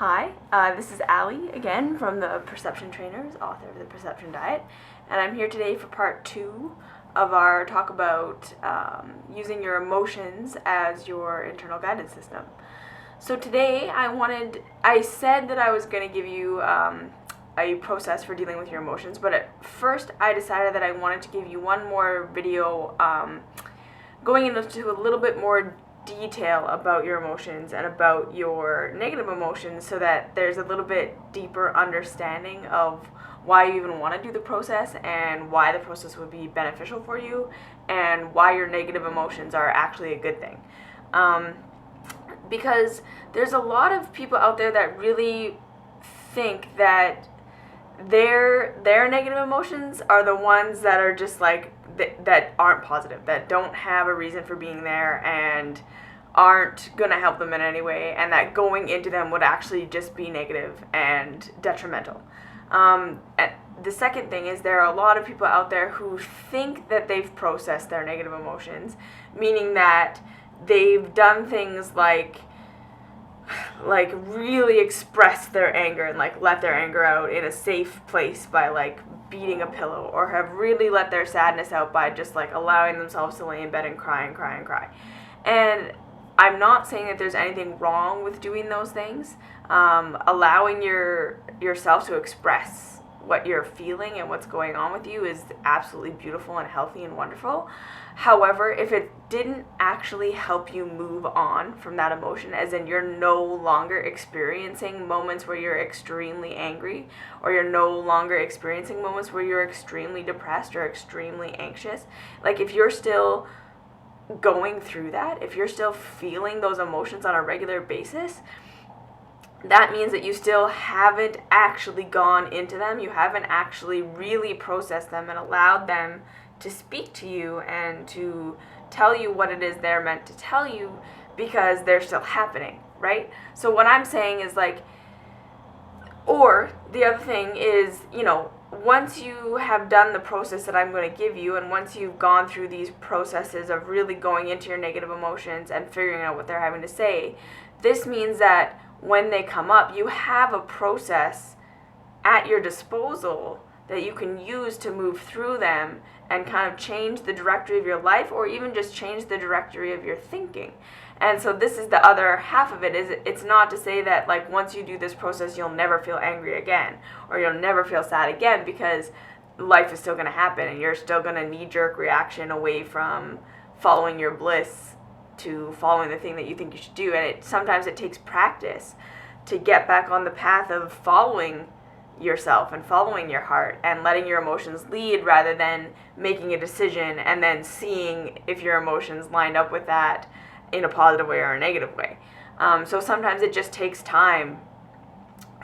Hi, this is Allie again from the Perception Trainers, author of The Perception Diet, and I'm here today for part 2 of our talk about using your emotions as your internal guidance system. So today I said that I was going to give you a process for dealing with your emotions, but at first I decided that I wanted to give you one more video going into a little bit more detail about your emotions and about your negative emotions so that there's a little bit deeper understanding of why you even want to do the process and why the process would be beneficial for you and why your negative emotions are actually a good thing. Because there's a lot of people out there that really think that their negative emotions are the ones that are just like that aren't positive, that don't have a reason for being there and aren't gonna help them in any way, and that going into them would actually just be negative and detrimental. The second thing is there are a lot of people out there who think that they've processed their negative emotions, meaning that they've done things like really express their anger and like let their anger out in a safe place by like beating a pillow, or have really let their sadness out by just like allowing themselves to lay in bed and cry and cry and cry. And I'm not saying that there's anything wrong with doing those things. Allowing yourself to express what you're feeling and what's going on with you is absolutely beautiful and healthy and wonderful. However, if it didn't actually help you move on from that emotion, as in you're no longer experiencing moments where you're extremely angry, or you're no longer experiencing moments where you're extremely depressed or extremely anxious, like if you're still going through that, if you're still feeling those emotions on a regular basis, that means that you still haven't actually gone into them. You haven't actually really processed them and allowed them to speak to you and to tell you what it is they're meant to tell you, because they're still happening, right? So what I'm saying is like, or the other thing is, once you have done the process that I'm going to give you, and once you've gone through these processes of really going into your negative emotions and figuring out what they're having to say, this means that when they come up, you have a process at your disposal that you can use to move through them and kind of change the directory of your life, or even just change the directory of your thinking. And so this is the other half of it, is it's not to say that like once you do this process you'll never feel angry again, or you'll never feel sad again, because life is still going to happen and you're still going to knee-jerk reaction away from following your bliss to following the thing that you think you should do. And sometimes it takes practice to get back on the path of following yourself and following your heart and letting your emotions lead, rather than making a decision and then seeing if your emotions lined up with that in a positive way or a negative way. So sometimes it just takes time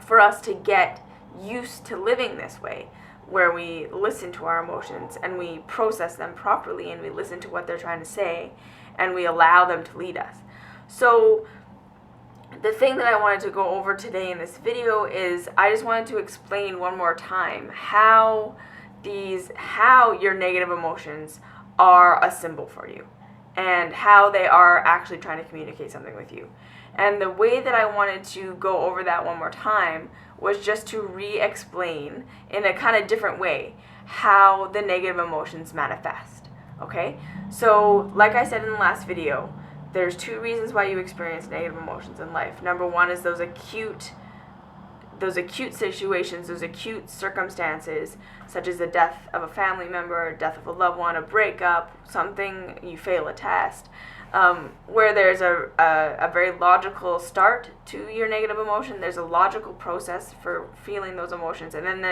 for us to get used to living this way, where we listen to our emotions and we process them properly, and we listen to what they're trying to say, and we allow them to lead us. So the thing that I wanted to go over today in this video is I just wanted to explain one more time how your negative emotions are a symbol for you, and how they are actually trying to communicate something with you. And the way that I wanted to go over that one more time was just to re-explain in a kind of different way how the negative emotions manifest. Okay? So, like I said in the last video, there's 2 reasons why you experience negative emotions in life. Number 1 is those acute situations, those acute circumstances, such as the death of a family member, death of a loved one, a breakup, something, you fail a test, where there's a very logical start to your negative emotion. There's a logical process for feeling those emotions, and then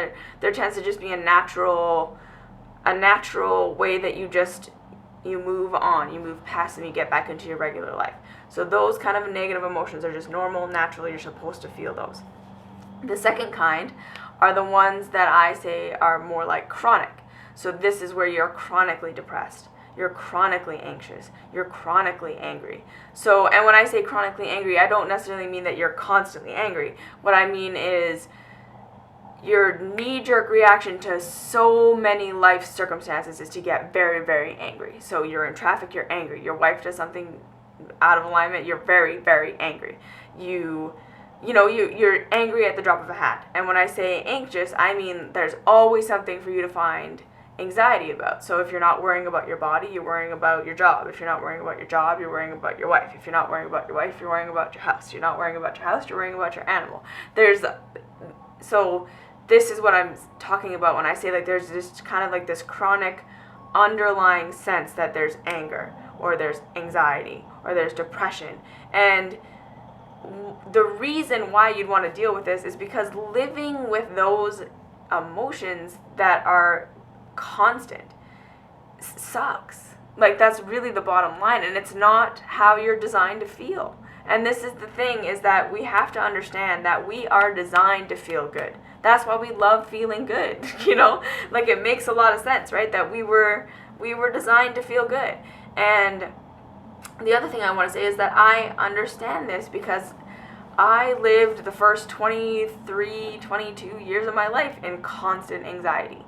there tends to just be a natural way that you move on, you move past them, you get back into your regular life. So those kind of negative emotions are just normal, natural, you're supposed to feel those. The second kind are the ones that I say are more like chronic. So this is where you're chronically depressed, you're chronically anxious, you're chronically angry. So, and when I say chronically angry, I don't necessarily mean that you're constantly angry. What I mean is your knee-jerk reaction to so many life circumstances is to get very, very angry. So you're in traffic, you're angry. Your wife does something out of alignment, you're very, very angry. You you're angry at the drop of a hat. And when I say anxious, I mean there's always something for you to find anxiety about. So if you're not worrying about your body, you're worrying about your job. If you're not worrying about your job, you're worrying about your wife. If you're not worrying about your wife, you're worrying about your house. You're not worrying about your house, you're worrying about your animal. So this is what I'm talking about when I say like there's just kind of like this chronic underlying sense that there's anger or there's anxiety or there's depression. And the reason why you'd want to deal with this is because living with those emotions that are constant sucks. Like, that's really the bottom line, and it's not how you're designed to feel. And this is the thing, is that we have to understand that we are designed to feel good. That's why we love feeling good, Like, it makes a lot of sense, right? That we were designed to feel good. And the other thing I want to say is that I understand this because I lived the first 23, 22 years of my life in constant anxiety.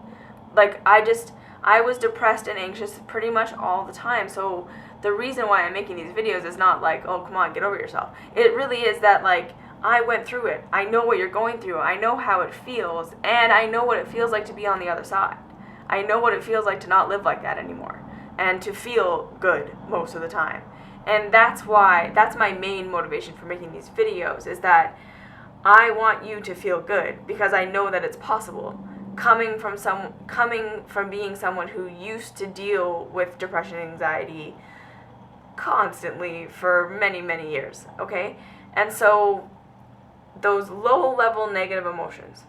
Like, I was depressed and anxious pretty much all the time. So the reason why I'm making these videos is not like, oh, come on, get over yourself. It really is that, like, I went through it. I know what you're going through. I know how it feels. And I know what it feels like to be on the other side. I know what it feels like to not live like that anymore. And to feel good most of the time. And that's my main motivation for making these videos, is that I want you to feel good because I know that it's possible. Coming from being someone who used to deal with depression and anxiety constantly for many, many years, okay? And so those low-level negative emotions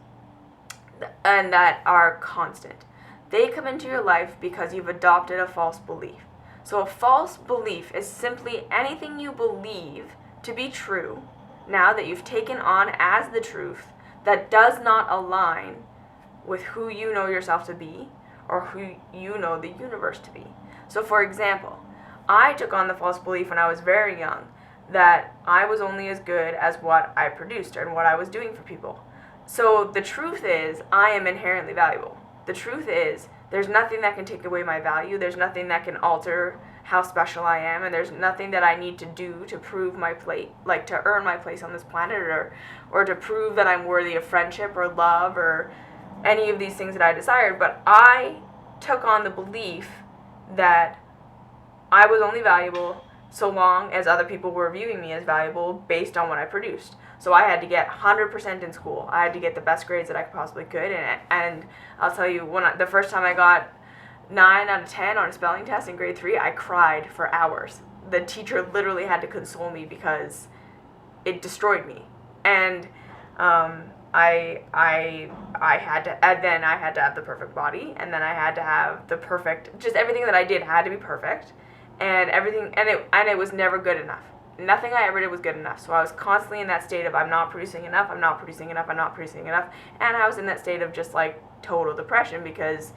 and that are constant, they come into your life because you've adopted a false belief. So a false belief is simply anything you believe to be true now that you've taken on as the truth that does not align with who you know yourself to be or who you know the universe to be. So for example, I took on the false belief when I was very young that I was only as good as what I produced and what I was doing for people. So the truth is, I am inherently valuable. The truth is, there's nothing that can take away my value. There's nothing that can alter how special I am, and there's nothing that I need to do to prove my place, like to earn my place on this planet, or to prove that I'm worthy of friendship or love or any of these things that I desired. But I took on the belief that I was only valuable so long as other people were viewing me as valuable based on what I produced. So I had to get 100% in school. I had to get the best grades that I possibly could. And I'll tell you, the first time I got 9 out of 10 on a spelling test in grade 3, I cried for hours. The teacher literally had to console me because it destroyed me. And I had to, and then I had to have the perfect body, and then I had to have the perfect, just everything that I did had to be perfect, and everything, and it was never good enough. Nothing I ever did was good enough. So I was constantly in that state of I'm not producing enough, I'm not producing enough, I'm not producing enough, and I was in that state of just like total depression, because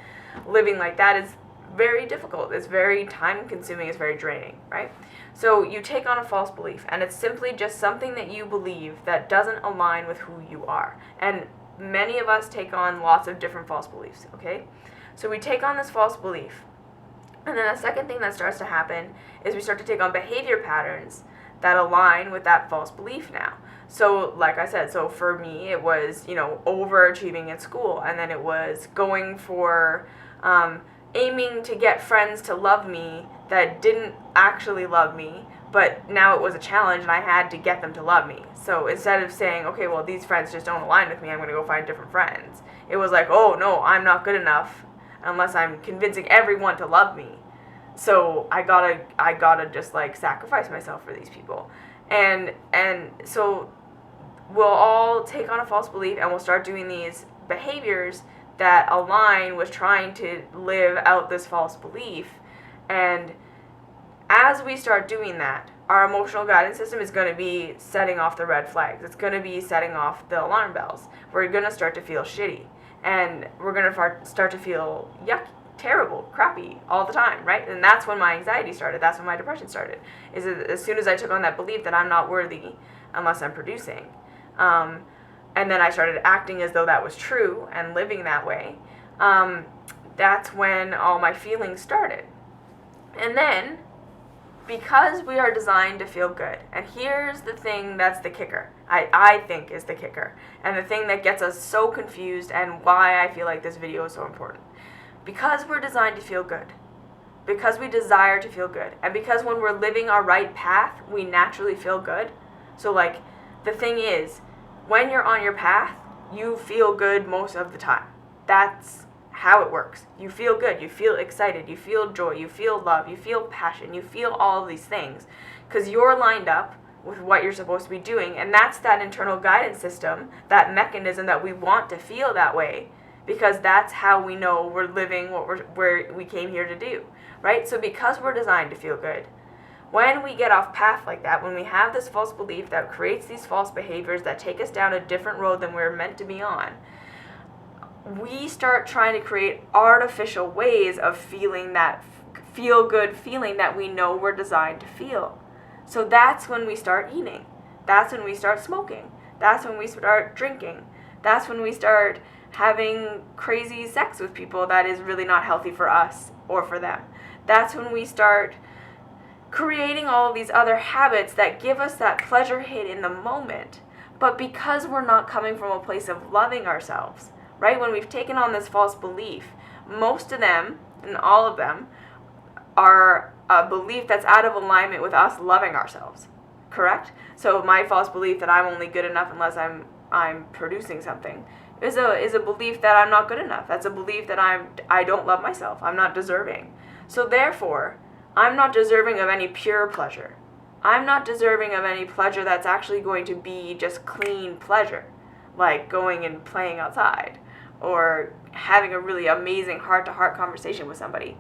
living like that is very difficult. It's very time consuming, it's very draining, right? So you take on a false belief, and it's simply just something that you believe that doesn't align with who you are. And many of us take on lots of different false beliefs, okay? So we take on this false belief, and then the second thing that starts to happen is we start to take on behavior patterns that align with that false belief now. So like I said, so for me it was, overachieving in school, and then it was going for aiming to get friends to love me that didn't actually love me, but now it was a challenge and I had to get them to love me. So instead of saying, okay, well, these friends just don't align with me, I'm going to go find different friends, it was like, oh no, I'm not good enough unless I'm convincing everyone to love me. So I gotta just like sacrifice myself for these people. And so we'll all take on a false belief, and we'll start doing these behaviors that align with trying to live out this false belief. And as we start doing that, our emotional guidance system is going to be setting off the red flags. It's going to be setting off the alarm bells. We're going to start to feel shitty, and we're going to start to feel yucky, terrible, crappy all the time, right? And that's when my anxiety started. That's when my depression started. Is as soon as I took on that belief that I'm not worthy unless I'm producing. And then I started acting as though that was true and living that way. That's when all my feelings started. And then because we are designed to feel good, and here's the thing that's the kicker, I think is the kicker, and the thing that gets us so confused and why I feel like this video is so important. Because we're designed to feel good, because we desire to feel good, and because when we're living our right path, we naturally feel good. So like, the thing is, when you're on your path, you feel good most of the time. That's how it works. You feel good, you feel excited, you feel joy, you feel love, you feel passion, you feel all of these things because you're lined up with what you're supposed to be doing, and that's that internal guidance system, that mechanism that we want to feel that way because that's how we know we're living where we came here to do, right? So because we're designed to feel good, when we get off path like that, when we have this false belief that creates these false behaviors that take us down a different road than we're meant to be on, we start trying to create artificial ways of feeling that feel-good feeling that we know we're designed to feel. So that's when we start eating. That's when we start smoking. That's when we start drinking. That's when we start having crazy sex with people that is really not healthy for us or for them. That's when we start creating all of these other habits that give us that pleasure hit in the moment. But because we're not coming from a place of loving ourselves, right? When we've taken on this false belief, most of them, and all of them, are a belief that's out of alignment with us loving ourselves, correct? So my false belief that I'm only good enough unless I'm producing something is a belief that I'm not good enough. That's a belief that I don't love myself. I'm not deserving. So therefore, I'm not deserving of any pure pleasure. I'm not deserving of any pleasure that's actually going to be just clean pleasure, like going and playing outside or having a really amazing heart-to-heart conversation with somebody.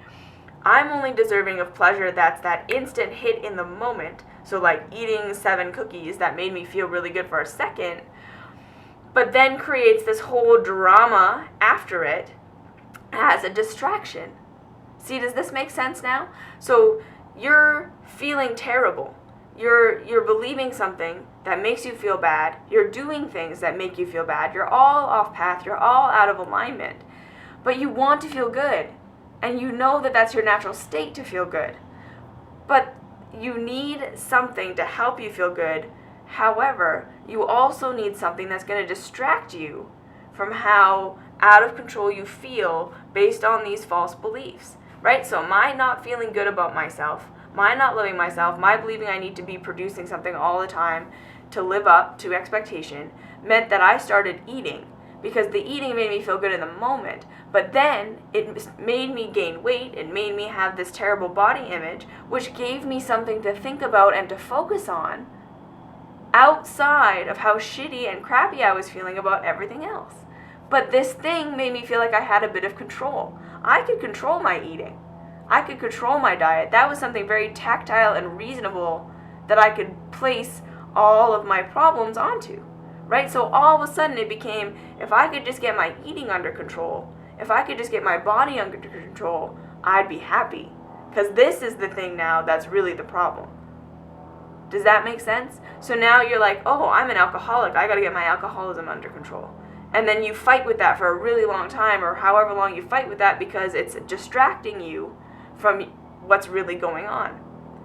I'm only deserving of pleasure that's that instant hit in the moment, so like eating 7 cookies that made me feel really good for a second, but then creates this whole drama after it as a distraction. See, does this make sense now? So you're feeling terrible. You're believing something that makes you feel bad. You're doing things that make you feel bad. You're all off path. You're all out of alignment. But you want to feel good. And you know that that's your natural state to feel good. But you need something to help you feel good. However, you also need something that's going to distract you from how out of control you feel based on these false beliefs, right? So my not feeling good about myself, my not loving myself, my believing I need to be producing something all the time to live up to expectation meant that I started eating because the eating made me feel good in the moment. But then it made me gain weight. It made me have this terrible body image, which gave me something to think about and to focus on outside of how shitty and crappy I was feeling about everything else. But this thing made me feel like I had a bit of control. I could control my eating. I could control my diet. That was something very tactile and reasonable that I could place all of my problems onto, right? So all of a sudden it became, if I could just get my eating under control, if I could just get my body under control, I'd be happy. Because this is the thing now that's really the problem. Does that make sense? So now you're like, oh, I'm an alcoholic. I got to get my alcoholism under control. And then you fight with that for a really long time, or however long you fight with that, because it's distracting you from what's really going on.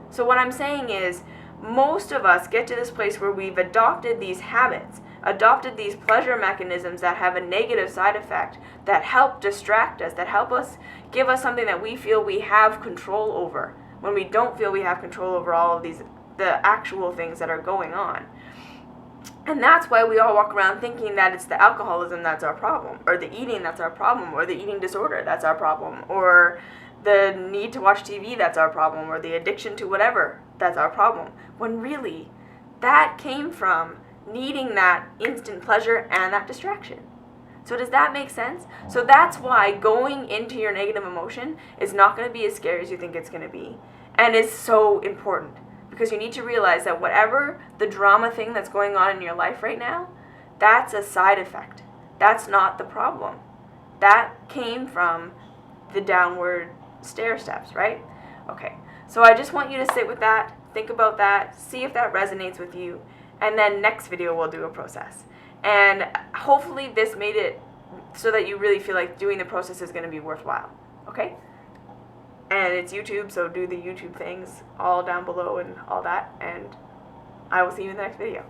So what I'm saying is, most of us get to this place where we've adopted these habits, adopted these pleasure mechanisms that have a negative side effect, that help distract us, that help us give us something that we feel we have control over, when we don't feel we have control over all of these, the actual things that are going on. And that's why we all walk around thinking that it's the alcoholism that's our problem, or the eating that's our problem, or the eating disorder that's our problem, or the need to watch TV that's our problem, or the addiction to whatever that's our problem. When really, that came from needing that instant pleasure and that distraction. So does that make sense? So that's why going into your negative emotion is not going to be as scary as you think it's going to be, and is so important. Because you need to realize that whatever the drama thing that's going on in your life right now, that's a side effect. That's not the problem. That came from the downward stair steps, right? Okay, so I just want you to sit with that, think about that, see if that resonates with you, and then next video we'll do a process. And hopefully this made it so that you really feel like doing the process is going to be worthwhile, okay? And it's YouTube, so do the YouTube things all down below and all that. And I will see you in the next video.